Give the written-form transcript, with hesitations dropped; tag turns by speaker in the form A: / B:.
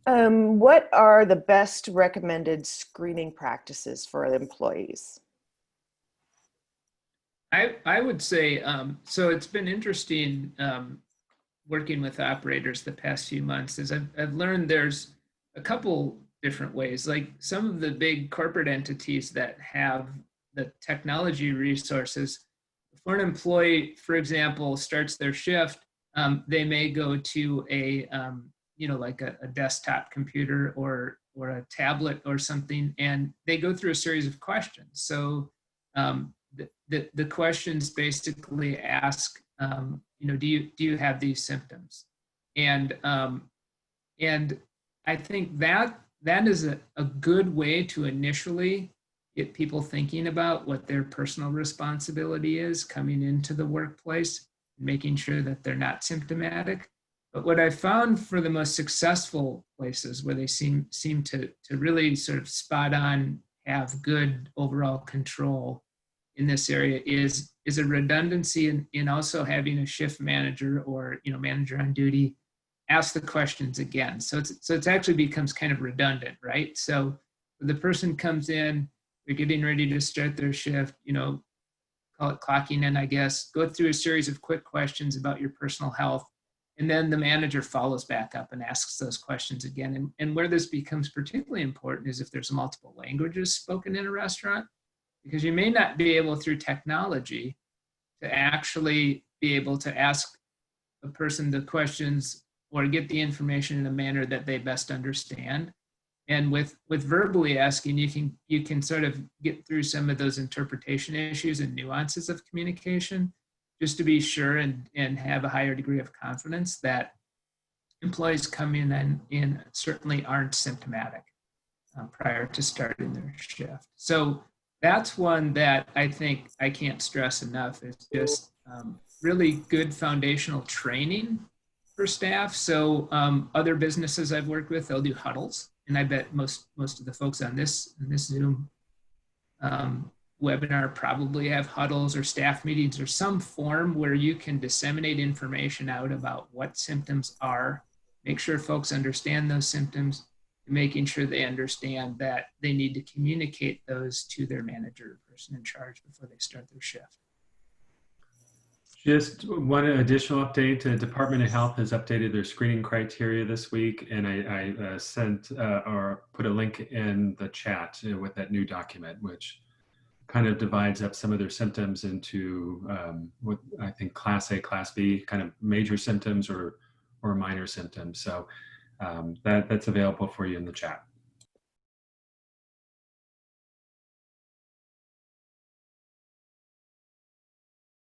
A: What are the best recommended screening practices for employees?
B: I would say, so it's been interesting working with operators the past few months is I've learned there's a couple different ways. Like some of the big corporate entities that have the technology resources, for an employee, for example, starts their shift, they may go to a, like a desktop computer or a tablet or something, and they go through a series of questions. So the questions basically ask, do you have these symptoms? And and I think that is a good way to initially get people thinking about what their personal responsibility is coming into the workplace, making sure that they're not symptomatic. But what I found for the most successful places where they seem to really sort of spot on, have good overall control in this area is a redundancy in also having a shift manager or manager on duty ask the questions again. So it's actually becomes kind of redundant, right? So the person comes in, they're getting ready to start their shift, call it clocking in, I guess, go through a series of quick questions about your personal health. And then the manager follows back up and asks those questions again. And where this becomes particularly important is if there's multiple languages spoken in a restaurant, because you may not be able through technology to actually be able to ask a person the questions or get the information in a manner that they best understand. And with verbally asking, you can sort of get through some of those interpretation issues and nuances of communication, just to be sure and have a higher degree of confidence that employees come in and certainly aren't symptomatic prior to starting their shift. So that's one that I think I can't stress enough is just really good foundational training for staff. So other businesses I've worked with, they'll do huddles, and I bet most of the folks on this Zoom webinar probably have huddles or staff meetings or some form where you can disseminate information out about what symptoms are, make sure folks understand those symptoms, and making sure they understand that they need to communicate those to their manager or person in charge before they start their shift.
C: Just one additional update, the Department of Health has updated their screening criteria this week, and I sent or put a link in the chat with that new document, which kind of divides up some of their symptoms into what I think Class A, Class B, kind of major symptoms or minor symptoms. So that's available for you in the chat.